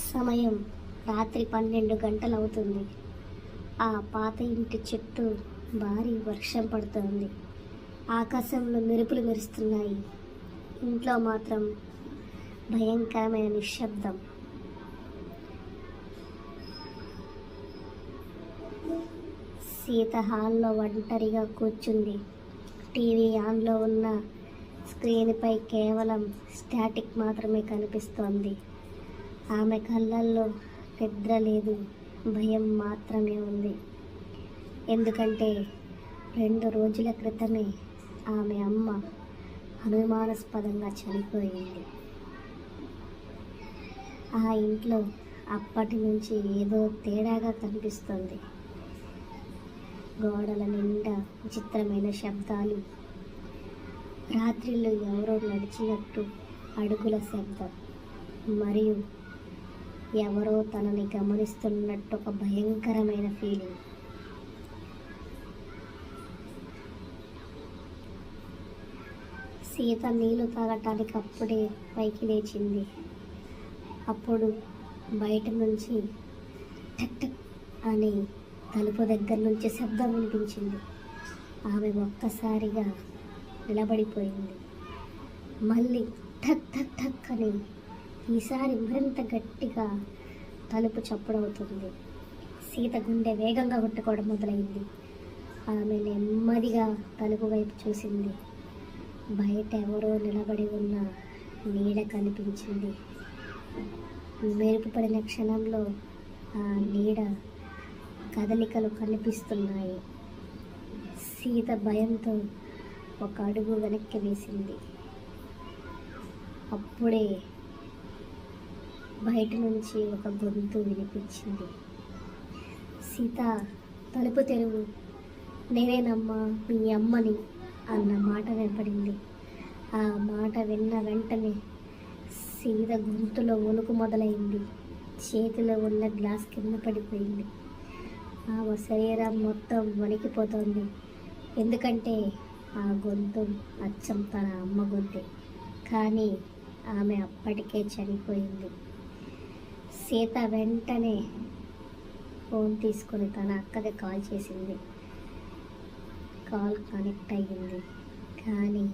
సమయం రాత్రి 12 గంటలవుతుంది. ఆ పాత ఇంటి చుట్టూ భారీ వర్షం పడుతోంది. ఆకాశంలో మెరుపులు మెరుస్తున్నాయి. ఇంట్లో మాత్రం భయంకరమైన నిశ్శబ్దం. సీత హాల్లో ఒంటరిగా కూర్చుంది. టీవీ ఆన్లో ఉన్న స్క్రీన్పై కేవలం స్టాటిక్ మాత్రమే కనిపిస్తోంది. ఆమె కళ్ళల్లో నిద్ర లేదు, భయం మాత్రమే ఉంది. ఎందుకంటే 2 రోజుల క్రితమే ఆమె అమ్మ అనుమానాస్పదంగా చనిపోయింది. ఆ ఇంట్లో అప్పటి నుంచి ఏదో తేడాగా కనిపిస్తుంది. గోడల నిండా విచిత్రమైన శబ్దాలు, రాత్రిళ్ళు ఎవరో నడిచినట్టు అడుగుల శబ్దం, మరియు ఎవరో తనని గమనిస్తున్నట్టు ఒక భయంకరమైన ఫీలింగ్. సీత నీళ్లు తాగటానికి అప్పుడే పైకి లేచింది. అప్పుడు బయట నుంచి టక్ టక్ అని తలుపు దగ్గర నుంచి శబ్దం వినిపించింది. ఆమె ఒక్కసారిగా నిలబడిపోయింది. మళ్ళీ ఠక్ ఠక్ ఠక్ అని ఈసారి మరింత గట్టిగా తలుపు చప్పుడవుతుంది. సీత గుండె వేగంగా కొట్టుకోవడం మొదలైంది. ఆమె నెమ్మదిగా తలుపు వైపు చూసింది. బయట ఎవరో నిలబడి ఉన్న నీడ కనిపించింది. మెరుపు పడిన క్షణంలో ఆ నీడ కదలికలు కనిపిస్తున్నాయి. సీత భయంతో ఒక అడుగు వెనక్కి వేసింది. అప్పుడే బయట నుంచి ఒక గొంతు వినిపించింది. సీత, తలుపు తెరువు, నేనేనమ్మా మీ అమ్మని అన్న మాట వినపడింది. ఆ మాట విన్న వెంటనే సీత గొంతులో వణుకు మొదలైంది. చేతిలో ఉన్న గ్లాస్ కింద పడిపోయింది. ఆమె శరీరం మొత్తం వణికిపోతోంది. ఎందుకంటే ఆ గొంతు అచ్చం తన అమ్మ గొంతే. కానీ ఆమె అప్పటికే చనిపోయింది. సీత వెంటనే ఫోన్ తీసుకొని తన అక్కకి కాల్ చేసింది. కాల్ కనెక్ట్ అయ్యింది. కానీ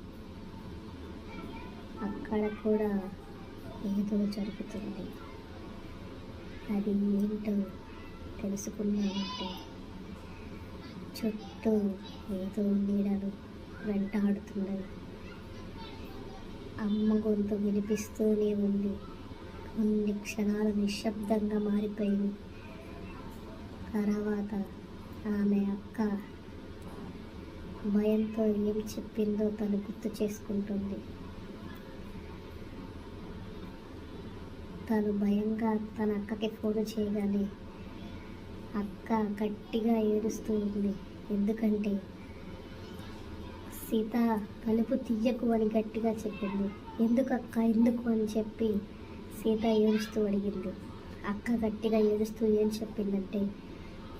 అక్కడ కూడా ఏదో జరుగుతుంది. అది ఏంటో తెలుసుకున్నామంటే చుట్టూ ఏదో నీడలు వెంటాడుతున్నాయి. అమ్మ గొంతు వినిపిస్తూనే ఉంది. కొన్ని క్షణాలు నిశ్శబ్దంగా మారిపోయింది. తర్వాత ఆమె అక్క భయంతో ఏం చెప్పిందో తను గుర్తు చేసుకుంటుంది. తను భయంగా తన అక్కకి ఫోన్ చేయగానే అక్క గట్టిగా ఏడుస్తూ ఉంది. ఎందుకంటే సీత, తలుపు తీయకు అని గట్టిగా చెప్పింది. ఎందుకు అక్క, ఎందుకు అని చెప్పి సీత ఏడుస్తూ అడిగింది. అక్క గట్టిగా ఏడుస్తూ ఏం చెప్పిందంటే,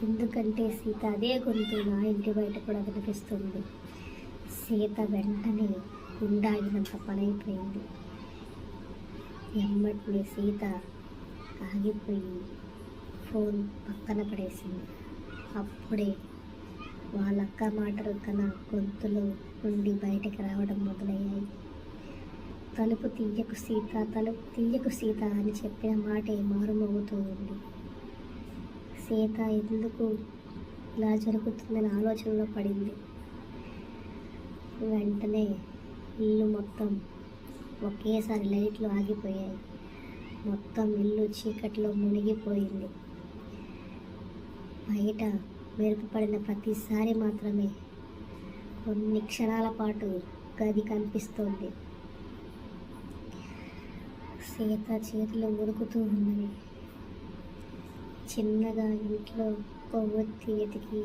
ఎందుకంటే సీత అదే గొంతు నా ఇంటి బయట కూడా వినిపిస్తుంది. సీత వెంటనే గుండాగినంత పనైపోయింది. ఎమ్మటిని సీత ఆగిపోయి ఫోన్ పక్కన పడేసింది. అప్పుడే వాళ్ళ అక్క మాటలు తన గొంతులో నుండి బయటకు రావడం మొదలయ్యాయి. తలుపు తీయకు సీత, తలుపు తీయకు సీత అని చెప్పిన మాట మారుమోగుతూ ఉంది. సీత ఎందుకు ఇలా జరుగుతుందని ఆలోచనలో పడింది. వెంటనే ఇల్లు మొత్తం ఒకేసారి లైట్లు ఆగిపోయాయి. మొత్తం ఇల్లు చీకట్లో మునిగిపోయింది. బయట మెరుపు పడిన ప్రతిసారి మాత్రమే కొన్ని క్షణాల పాటు గది కనిపిస్తోంది. సీత చేతులు ఉరుకుతూ ఉన్నాయి. చిన్నగా ఇంట్లో కొవ్వొత్తి వెతికి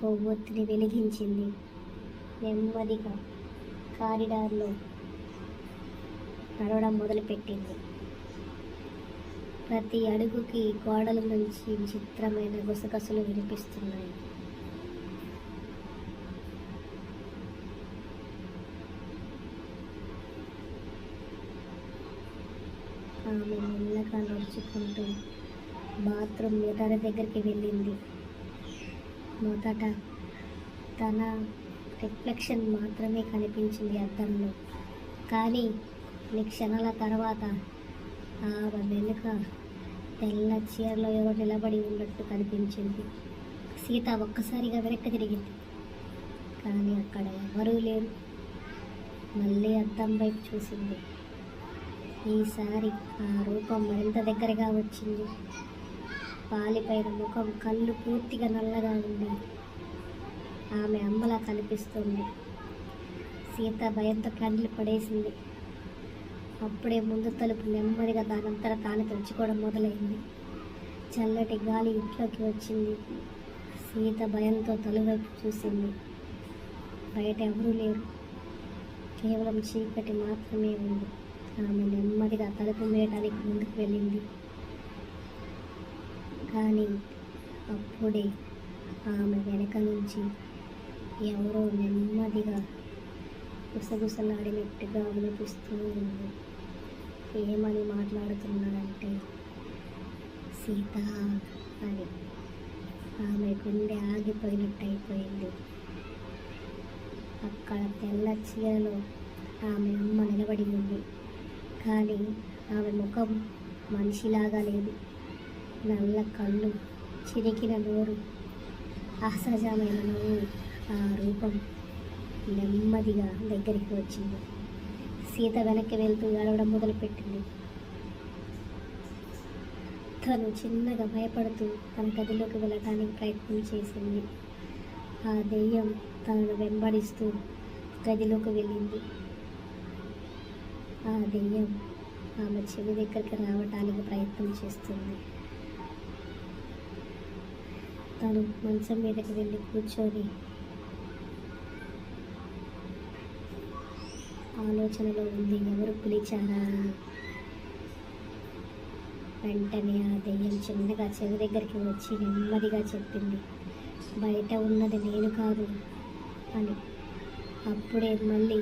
కొవ్వొత్తిని వెలిగించింది. నెమ్మదిగా కారిడార్లో నడవడం మొదలుపెట్టింది. ప్రతి అడుగుకి గోడల నుంచి విచిత్రమైన గుసగుసలు వినిపిస్తున్నాయి. ఆమె మెల్లగా నడుచుకుంటూ బాత్రూమ్ మిర్రర్ దగ్గరికి వెళ్ళింది. మొదట తన రిఫ్లెక్షన్ మాత్రమే కనిపించింది అద్దంలో. కానీ కొన్ని క్షణాల తర్వాత ఆమె వెనుక తెల్ల చీరలో ఎవరో నిలబడి ఉన్నట్టు కనిపించింది. సీత ఒక్కసారిగా వెనక్కి తిరిగింది. కానీ అక్కడ ఎవరూ లేరు. మళ్ళీ అద్దం వైపు చూసింది. ఈసారి ఆ రూపం మరింత దగ్గరగా వచ్చింది. పాలిపైన ముఖం, కళ్ళు పూర్తిగా నల్లగా ఉంది. ఆమె అమ్మలా కనిపిస్తుంది. సీత భయంతో కళ్ళు పడేసింది. అప్పుడే ముందు తలుపు నెమ్మదిగా దానంతట తాను తెరుచుకోవడం మొదలైంది. చల్లటి గాలి ఇంట్లోకి వచ్చింది. సీత భయంతో తలువైపు చూసింది. బయట ఎవరూ లేరు. కేవలం చీకటి మాత్రమే ఉంది. ఆమె నెమ్మదిగా తలుపు వేయడానికి ముందుకు వెళ్ళింది. కానీ అప్పుడే ఆమె వెనక నుంచి ఎవరో నెమ్మదిగా గుసగుసలాడినట్టుగా వినిపిస్తూ ఉంది. ఏమని మాట్లాడుతున్నాడంటే సీత అని. ఆమె గుండె ఆగిపోయినట్టు అయిపోయింది. అక్కడ తెల్ల చీరలో ఆమె అమ్మ నిలబడి ఉంది. కానీ ఆమె ముఖం మనిషిలాగా లేదు. నల్ల కళ్ళు, చిరికిన నోరు, అసహజమైన నవ్వు. ఆ రూపం నెమ్మదిగా దగ్గరికి వచ్చింది. సీత వెనక్కి వెళ్తూ ఏడవడం మొదలుపెట్టింది. తను చిన్నగా భయపడుతూ తన గదిలోకి వెళ్ళటానికి ప్రయత్నం చేసింది. ఆ దెయ్యం తనను వెంబడిస్తూ గదిలోకి వెళ్ళింది. ఆ దెయ్యం ఆమె చెవి దగ్గరికి రావటానికి ప్రయత్నం చేస్తుంది. తను మంచం మీదకి వెళ్ళి కూర్చొని ఆలోచనలో ఉంది, ఎవరు పిలిచారా అని. వెంటనే ఆ దెయ్యం చిన్నగా చెవి దగ్గరికి వచ్చి నెమ్మదిగా చెప్పింది, బయట ఉన్నది నేను కాదు అని. అప్పుడే మళ్ళీ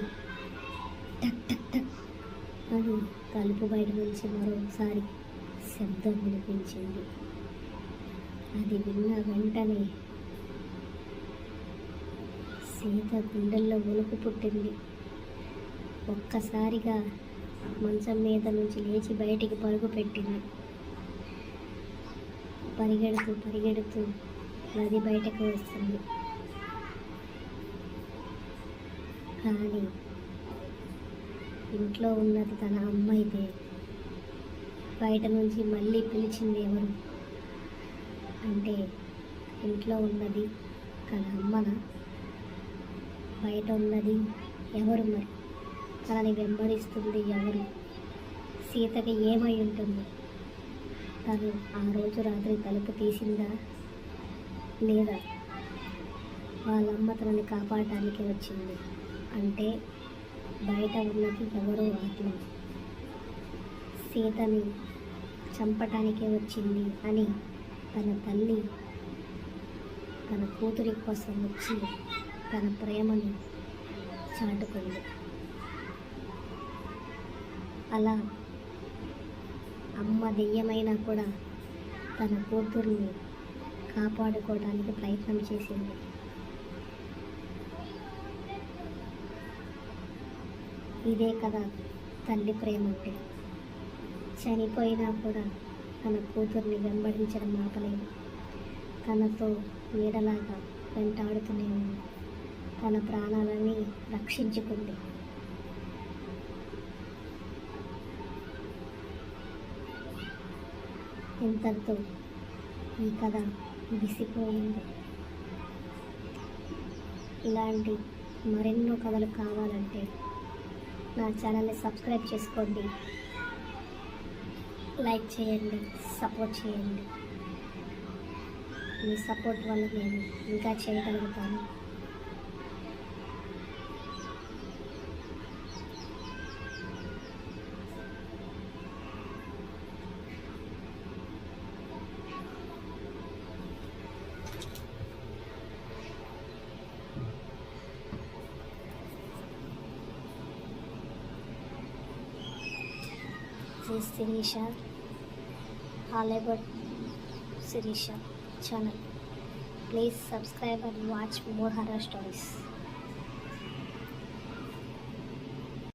టక్ టక్ టక్ అని తలుపు బయట నుంచి మరోసారి శబ్దం వినిపించింది. అది విన్న వెంటనే సీత గుండెల్లో వణుకు పుట్టింది. ఒక్కసారిగా మంచం మీద నుంచి లేచి బయటికి పరుగు పెట్టింది. పరిగెడుతూ పరిగెడుతూ నది బయటకు వస్తుంది. కానీ ఇంట్లో ఉన్నది తన అమ్మ అయితే బయట నుంచి మళ్ళీ పిలిచింది ఎవరు అంటే ఇంట్లో ఉన్నది తన అమ్మన, బయట ఉన్నది ఎవరు మరి? తనని వెంబడిస్తుంది ఎవరు? సీతకి ఏమై ఉంటుంది? తను ఆ రోజు రాత్రి తలుపు తీసిందా లేదా వాళ్ళమ్మ తనని కాపాడటానికి వచ్చింది అంటే బయట ఉన్నది ఎవరో ఆత్మ సీతని చంపటానికే వచ్చింది అని తన తల్లి తన కూతురి కోసం వచ్చి తన ప్రేమను చాటుకుంది. అలా అమ్మ దెయ్యమైనా కూడా తన కూతుర్ని కాపాడుకోవడానికి ప్రయత్నం చేసింది. ఇదే కదా తల్లి ప్రేమ అంటే. చనిపోయినా కూడా తన కూతుర్ని వెంబడించడం ఆపలేదు. తనతో నీడలాగా వెంటాడుతూనే ఉంది. తన ప్రాణాలని రక్షించుకుంది. ఇంతటితో ఈ కథ ముగిసిపోయింది. ఇలాంటి మరెన్నో కథలు కావాలంటే నా ఛానల్ని సబ్స్క్రైబ్ చేసుకోండి, లైక్ చేయండి, సపోర్ట్ చేయండి. మీ సపోర్ట్ వల్ల నేను ఇంకా చేయగలుగుతాను. is Sirisha, all about Sirisha channel. Please subscribe and watch more horror stories.